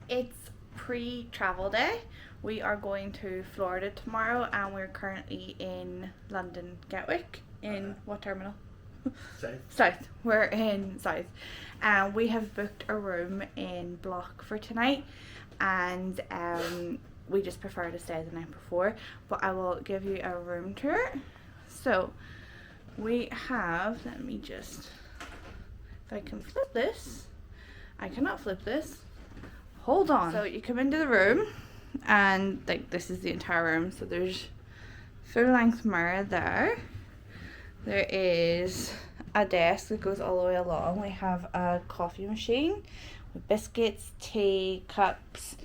It's pre-travel day. We are going to Florida tomorrow and we're currently in London Gatwick. In what terminal? South. South. We're in South. And we have booked a room in Bloc for tonight, and we just prefer to stay the night before. But I will give you a room tour. So we have, let me just, if I can flip this. I cannot flip this. Hold on. So you come into the room and like this is the entire room. So there's full length mirror there. There is a desk that goes all the way along. We have a coffee machine with biscuits, tea, cups,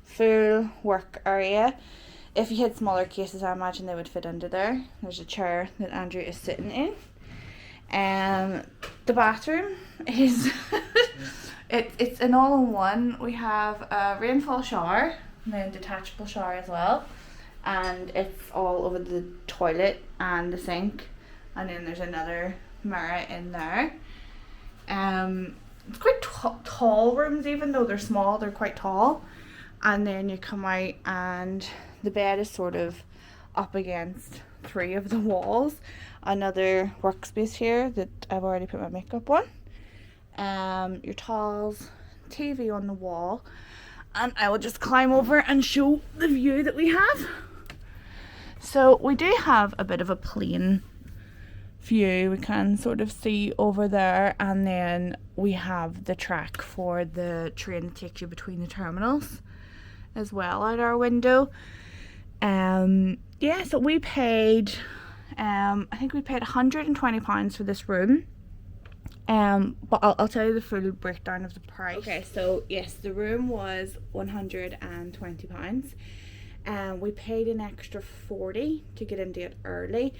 full work area. If you had smaller cases, I imagine they would fit under there. There's a chair that Andrew is sitting in. The bathroom is it's an all-in-one. We have a rainfall shower and then detachable shower as well, and it's all over the toilet and the sink, and then there's another mirror in there. It's quite tall rooms, even though they're small, they're quite tall. And then you come out and the bed is sort of up against three of the walls. Another workspace here that I've already put my makeup on. Your towels, TV on the wall, and I will just climb over and show the view that we have. So we do have a bit of a plain view. We can sort of see over there, and then we have the track for the train that takes you between the terminals as well out our window. So we paid I think we paid £120 for this room. But I'll tell you the full breakdown of the price. Okay, so yes, the room was £120. We paid an extra 40 to get into it early.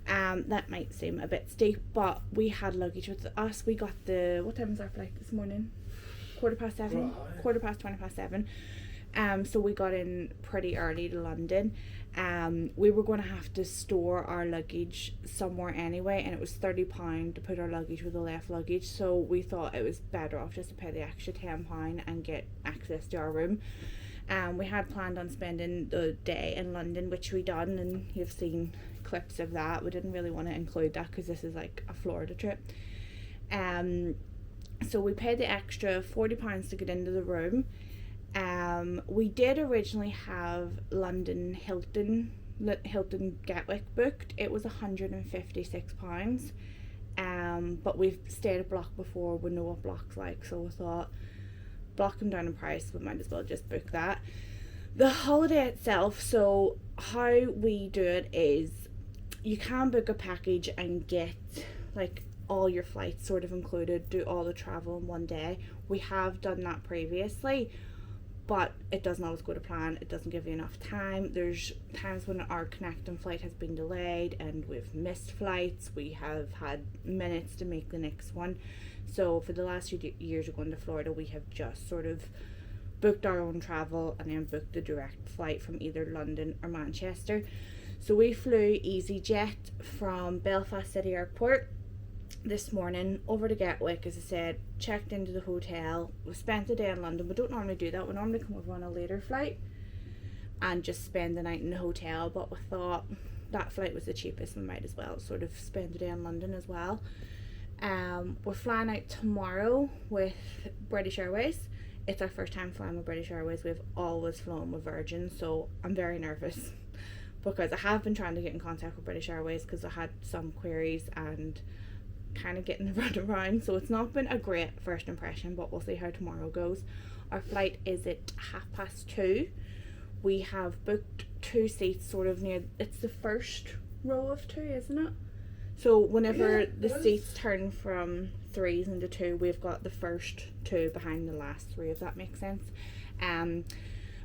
That might seem a bit steep, but we had luggage with us. We got what time was our flight this morning? 7:15, Right. 7:20. So we got in pretty early to London. We were going to have to store our luggage somewhere anyway, and it was £30 to put our luggage with the left luggage, so we thought it was better off just to pay the extra £10 and get access to our room. We had planned on spending the day in London, which we done, and you've seen clips of that. We didn't really want to include that because this is like a Florida trip. So we paid the extra £40 to get into the room. We did originally have London Hilton Gatwick booked. It was £156. But we've stayed at Bloc before. We know what Bloc's like, so we thought Bloc them down in price, we might as well just book that. The holiday itself, so how we do it is you can book a package and get like all your flights sort of included, do all the travel in one day. We have done that previously, but it doesn't always go to plan. It doesn't give you enough time. There's times when our connecting flight has been delayed and we've missed flights. We have had minutes to make the next one. So for the last few years of going to Florida, we have just sort of booked our own travel and then booked the direct flight from either London or Manchester. So we flew EasyJet from Belfast City Airport this morning over to Gatwick, as I said, checked into the hotel. We spent the day in London. We don't normally do that. We normally come over on a later flight and just spend the night in the hotel, but we thought that flight was the cheapest. We might as well sort of spend the day in London as well. We're flying out tomorrow with British Airways. It's our first time flying with British Airways. We've always flown with Virgin, so I'm very nervous because I have been trying to get in contact with British Airways because I had some queries and kind of getting the run around, so it's not been a great first impression, but we'll see how tomorrow goes. Our flight is at 2:30. We have booked 2 seats sort of near, it's the first row of 2, isn't it? So whenever the seats turn from 3s into 2, we've got the first 2 behind the last 3, if that makes sense.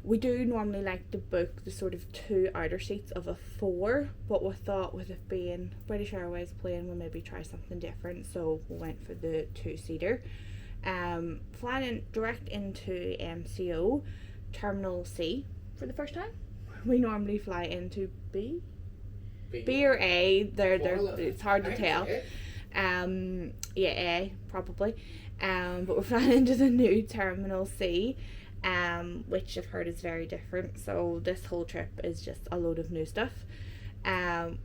We do normally like to book the sort of 2 outer seats of a 4, but we thought with it being British Airways plane, we'll maybe try something different, so we went for the 2-seater. Flying in direct into MCO, Terminal C for the first time. We normally fly into B or A. It's hard to tell. A probably. But we're flying into the new Terminal C. which I've heard is very different. So this whole trip is just a load of new stuff.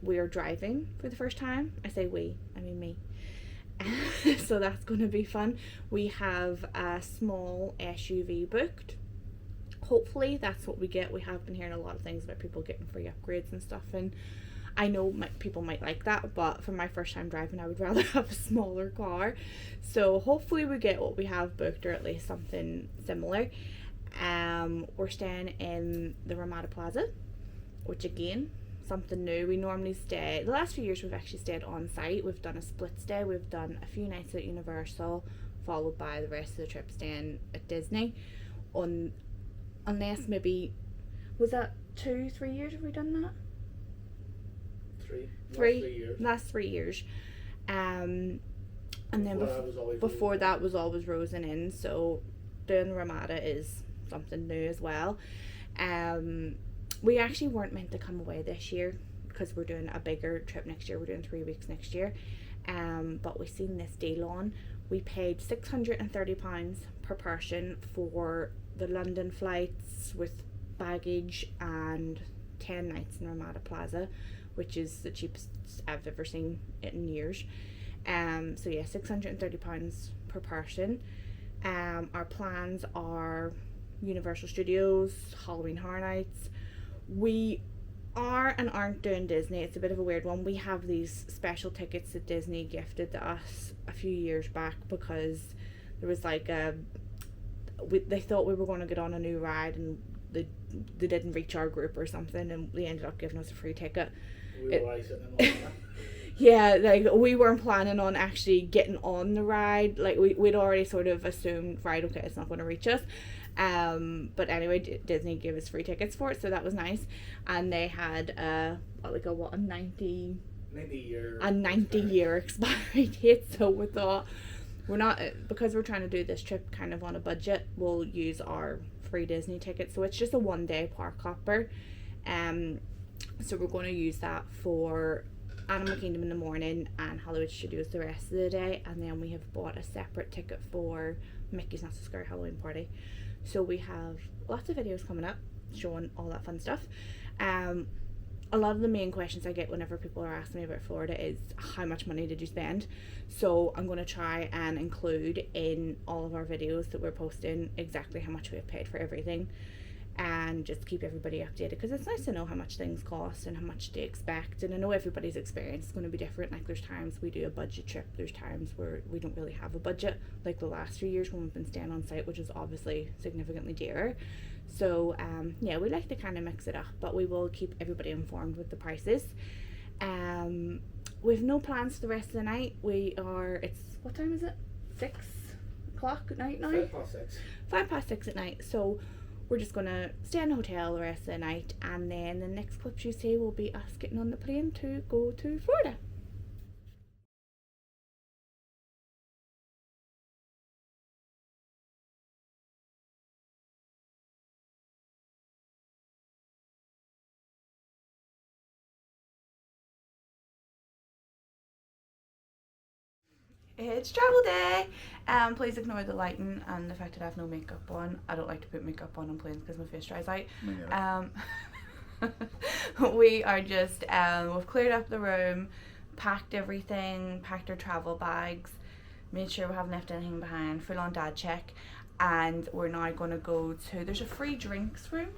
We are driving for the first time. I say we, I mean me. So that's going to be fun. We have a small SUV booked. Hopefully that's what we get. We have been hearing a lot of things about people getting free upgrades and stuff, and I know people might like that, but for my first time driving I would rather have a smaller car. So hopefully we get what we have booked, or at least something similar. We're staying in the Ramada Plaza, which again, something new. We normally stay, the last few years we've actually stayed on site. We've done a split stay. We've done a few nights at Universal, followed by the rest of the trip staying at Disney. Unless maybe, was that 2-3 years have we done that? Last 3 years. And then before that was always Rosen Inn. So doing Ramada is something new as well. We actually weren't meant to come away this year because we're doing a bigger trip next year. We're doing 3 weeks next year. But we seen this deal on. We paid £630 per person for the London flights with baggage and 10 nights in Ramada Plaza, which is the cheapest I've ever seen in years. So yeah, £630 per person. Our plans are Universal Studios, Halloween Horror Nights. We are and aren't doing Disney. It's a bit of a weird one. We have these special tickets that Disney gifted to us a few years back because there was like they thought we were going to get on a new ride and they didn't reach our group or something, and they ended up giving us a free ticket. We were sitting in yeah, like we weren't planning on actually getting on the ride. Like we'd already sort of assumed, right, okay, it's not going to reach us. But anyway, Disney gave us free tickets for it, so that was nice. And they had a 90 year expiry date. So we thought, we're not, because we're trying to do this trip kind of on a budget, we'll use our free Disney ticket. So it's just a 1-day park hopper. So we're going to use that for Animal Kingdom in the morning and Hollywood Studios the rest of the day, and then we have bought a separate ticket for Mickey's Not So Scary Halloween Party. So we have lots of videos coming up showing all that fun stuff. A lot of the main questions I get whenever people are asking me about Florida is, how much money did you spend? So I'm going to try and include in all of our videos that we're posting exactly how much we have paid for everything, and just keep everybody updated, because it's nice to know how much things cost and how much they expect. And I know everybody's experience is going to be different. Like there's times we do a budget trip, there's times where we don't really have a budget, like the last few years when we've been staying on site, which is obviously significantly dearer. So yeah, we like to kind of mix it up, but we will keep everybody informed with the prices. We've no plans for the rest of the night. It's, what time is it? 6 o'clock at night now? 5:06 at night. So we're just going to stay in a hotel the rest of the night, and then the next clips you see will be us getting on the plane to go to Florida. It's travel day. Please ignore the lighting and the fact that I have no makeup on. I don't like to put makeup on planes because my face dries out. We are just, we've cleared up the room, packed everything, packed our travel bags, made sure we haven't left anything behind, full on dad check, and we're now going to go to, there's a free drinks room.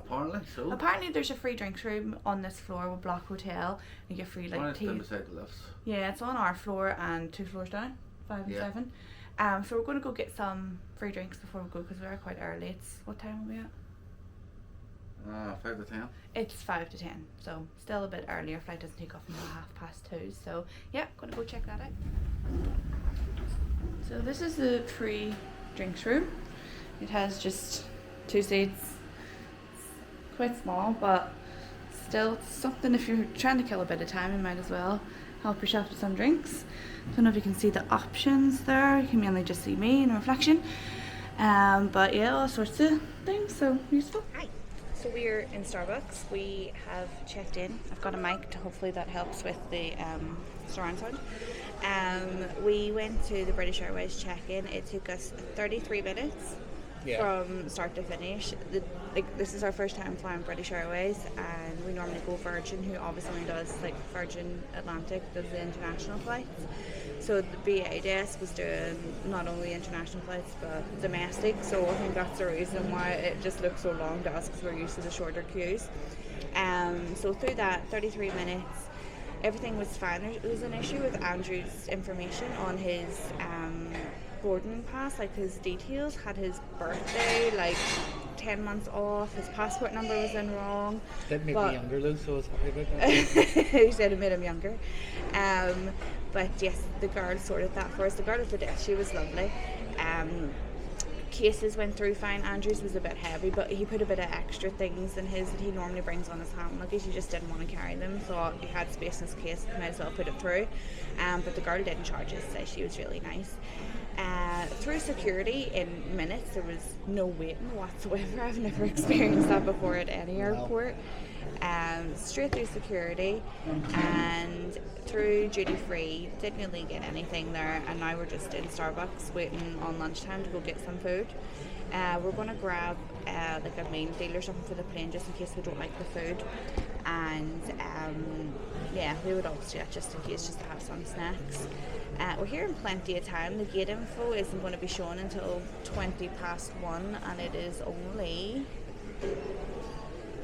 Apparently there's a free drinks room on this floor with Bloc Hotel. You get free like tea. Beside the lifts. Yeah, it's on our floor and 2 floors down, 5 and 7. So we're going to go get some free drinks before we go, because we are quite early. It's, what time are we at? 5 to 10. It's 5 to 10, so still a bit early. Our flight doesn't take off until 2:30. So yeah, gonna go check that out. So this is the free drinks room. It has just 2 seats. Quite small, but still something. If you're trying to kill a bit of time, you might as well help yourself to some drinks. Don't know if you can see the options there. You can mainly just see me in a reflection, but yeah, all sorts of things, so useful. Hi. So we're in Starbucks. We have checked in. I've got a mic to, hopefully that helps with the surround sound. We went to the British Airways check-in. It took us 33 minutes from start to finish. This is our first time flying British Airways, and we normally go Virgin, who obviously does like Virgin Atlantic, does the international flights. So the BA desk was doing not only international flights but domestic, so I think that's the reason why it just looks so long to us, because we're used to the shorter queues. So through that 33 minutes, everything was fine. There was an issue with Andrew's information on his boarding pass, like his details had his birthday like 10 months off, his passport number was in wrong. Did make me younger though, so I was happy about that. He said it made him younger. But yes, the girl sorted that for us. The girl at the desk, she was lovely. Cases went through fine. Andrew's was a bit heavy, but he put a bit of extra things in his that he normally brings on his hand luggage. He just didn't want to carry them, thought he had space in his case, might as well put it through. But the girl didn't charge us, so she was really nice. Through security in minutes, there was no waiting whatsoever. I've never experienced that before at any airport. Straight through security and through duty free, didn't really get anything there, and now we're just in Starbucks waiting on lunchtime to go get some food. We're going to grab like a main deal or something for the plane, just in case we don't like the food, and we would obviously that just in case, just to have some snacks. We're here in plenty of time. The gate info isn't going to be shown until 1:20, and it is only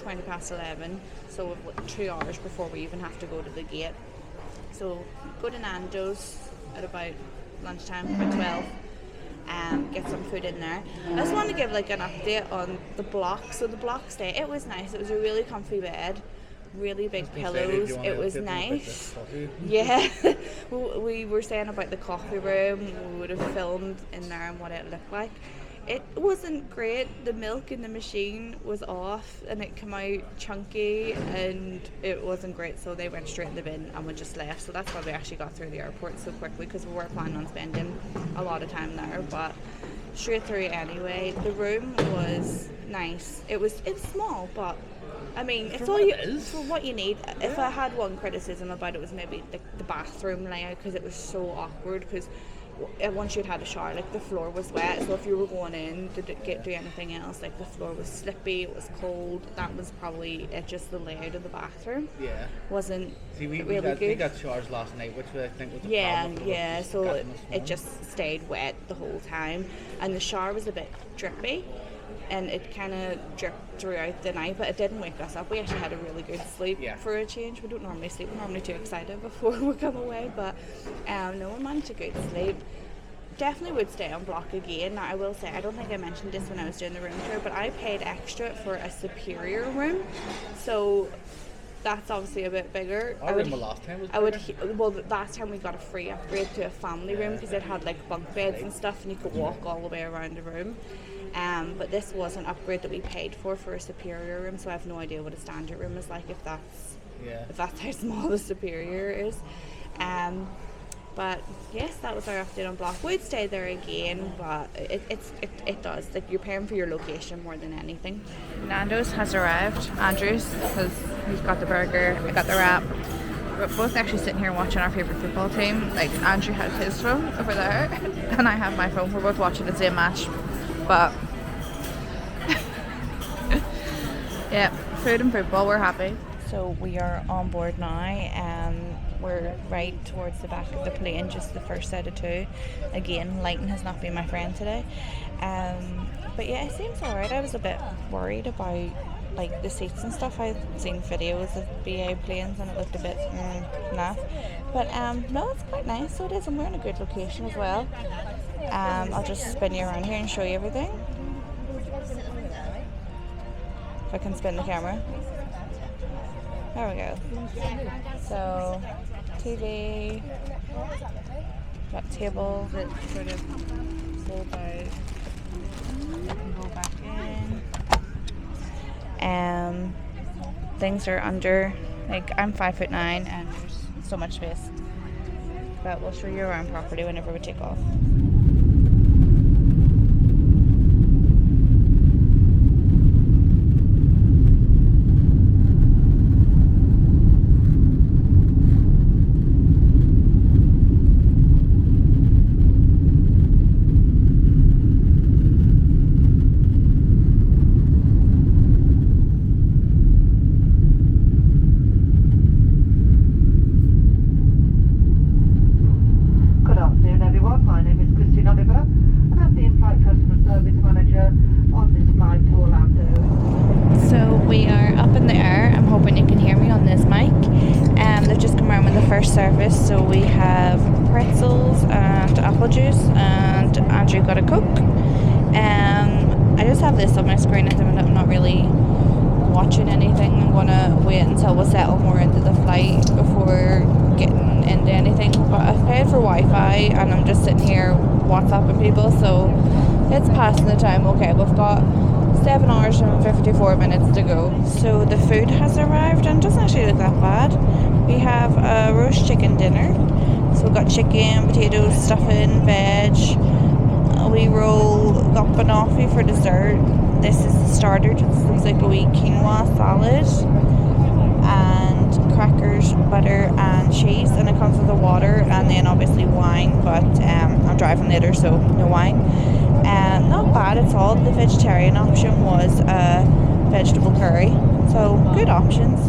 11, so we've got 2 hours before we even have to go to the gate. So go to Nando's at about lunchtime, about 12, get some food in there. I just want to give like an update on the Bloc. So the Bloc stay, it was nice. It was a really comfy bed, really big pillows. It was nice. Yeah. We were saying about the coffee room. We would have filmed in there and what it looked like. It wasn't great. The milk in the machine was off and it came out chunky and it wasn't great, so they went straight in the bin and we just left. So that's why we actually got through the airport so quickly, because we were planning on spending a lot of time there, but straight through anyway. The room was nice. It was small, but I mean, it's all for what you need. Yeah. If I had one criticism about it, was maybe the bathroom layout, because it was so awkward, because once you'd had a shower, like the floor was wet, so if you were going in to do anything else, like the floor was slippy, it was cold. That was probably it. Just the layout of the bathroom wasn't really good. We got showers last night, which I think was a problem. So it just stayed wet the whole time, and the shower was a bit drippy, and it kind of dripped throughout the night, but it didn't wake us up. We actually had a really good sleep for a change. We don't normally sleep. We're normally too excited before we come away, but no, we managed a good sleep. Definitely would stay on Bloc again. Now, I will say, I don't think I mentioned this when I was doing the room tour, but I paid extra for a superior room, so that's obviously a bit bigger. Last time was bigger. Last time we got a free upgrade to a family room, because it had like bunk beds and stuff, and you could walk all the way around the room. But this was an upgrade that we paid for a superior room, so I have no idea what a standard room is like, if that's how small the superior is. But yes, that was our update on Bloc. We'd stay there again, but it does, like, you're paying for your location more than anything. Nando's has arrived. Andrew's, because he's got the burger, I got the wrap. We're both actually sitting here watching our favourite football team. Like, Andrew has his phone over there and I have my phone. We're both watching the same match, but yeah, food and football, we're happy. So we are on board now. We're right towards the back of the plane, just the first out of two. Again, lighting has not been my friend today. But yeah, it seems alright. I was a bit worried about like the seats and stuff. I've seen videos of BA planes and it looked a bit naff. But no, it's quite nice. So it is, and we're in a good location as well. I'll just spin you around here and show you everything. If I can spin the camera. There we go. So, TV, got tables that sort of fold out, I can go back in. Things are under, like, I'm 5'9" and there's so much space. But we'll show you around properly whenever we take off. have this on my screen at the minute. I'm not really watching anything. I'm gonna wait until we settle more into the flight before getting into anything. But I've paid for Wi-Fi and I'm just sitting here WhatsApping people, so it's passing the time. Okay, we've got 7 hours and 54 minutes to go. So the food has arrived and doesn't actually look that bad. We have a roast chicken dinner. So we've got chicken, potatoes, stuffing, veg. We got banoffee for dessert. This is the starter. It looks like a wee quinoa salad. And crackers, butter and cheese. And it comes with the water and then obviously wine. But I'm driving later, so no wine. Not bad at all. The vegetarian option was a vegetable curry. So good options.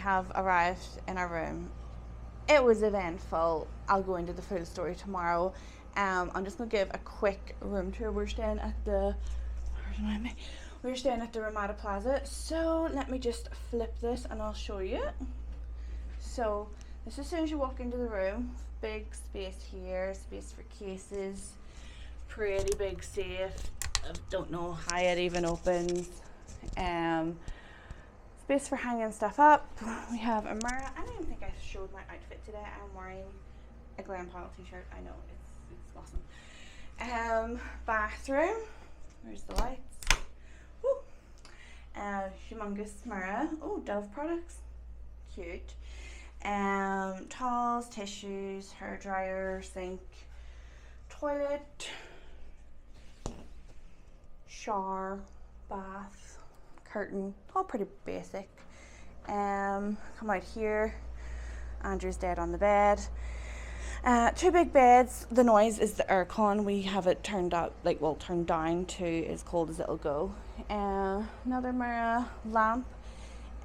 Have arrived in our room. It was eventful. I'll go into the full story tomorrow. I'm just gonna give a quick room tour. We're staying at the Ramada Plaza. So let me just flip this and I'll show you. So this is as soon as you walk into the room. Big space here, space for cases, pretty big safe. I don't know how it even opens. Space for hanging stuff up. We have a mirror. I don't even think I showed my outfit today. I'm wearing a Glen Pile t-shirt. I know, it's awesome. Bathroom. Where's the lights? Woo. Humongous mirror. Oh, Dove products. Cute. Towels, tissues, hair dryer, sink, toilet, shower, bath, curtain, all pretty basic. Come out here. Andrew's dead on the bed. 2 big beds. The noise is the aircon. We have it turned up, turned down to as cold as it'll go. Another mirror, lamp.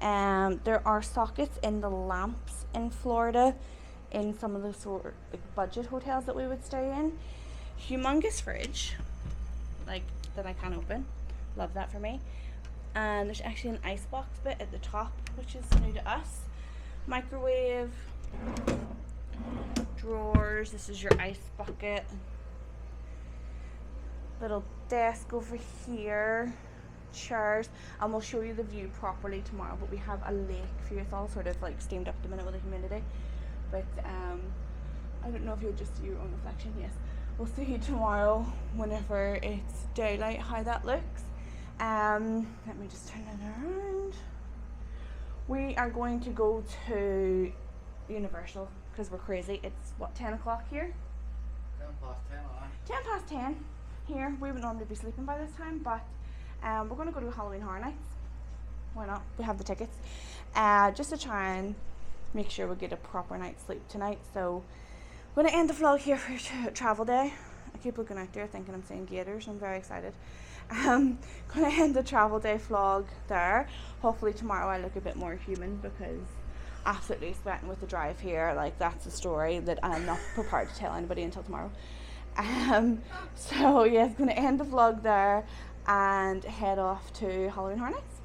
There are sockets in the lamps in Florida, in some of the budget hotels that we would stay in. Humongous fridge, that I can't open. Love that for me. And there's actually an icebox bit at the top, which is new to us. Microwave, drawers. This is your ice bucket. Little desk over here. Chairs. And we'll show you the view properly tomorrow. But we have a lake view. It's all sort of steamed up at the minute with the humidity. But I don't know if you'll just see your own reflection. Yes. We'll see you tomorrow whenever it's daylight how that looks. Let me just turn it around. We are going to go to Universal because we're crazy. It's what, 10 o'clock here? 10 past 10, aye. 10 past 10 here. We would normally be sleeping by this time, but we're going to go to Halloween Horror Nights. Why not? We have the tickets. Just to try and make sure we get a proper night's sleep tonight. So I'm going to end the vlog here for travel day. I keep looking out there thinking I'm seeing gators. I'm very excited. Gonna end the travel day vlog there. Hopefully tomorrow I look a bit more human because absolutely sweating with the drive here. That's a story that I'm not prepared to tell anybody until tomorrow. So yeah, gonna end the vlog there and head off to Halloween Horror Nights.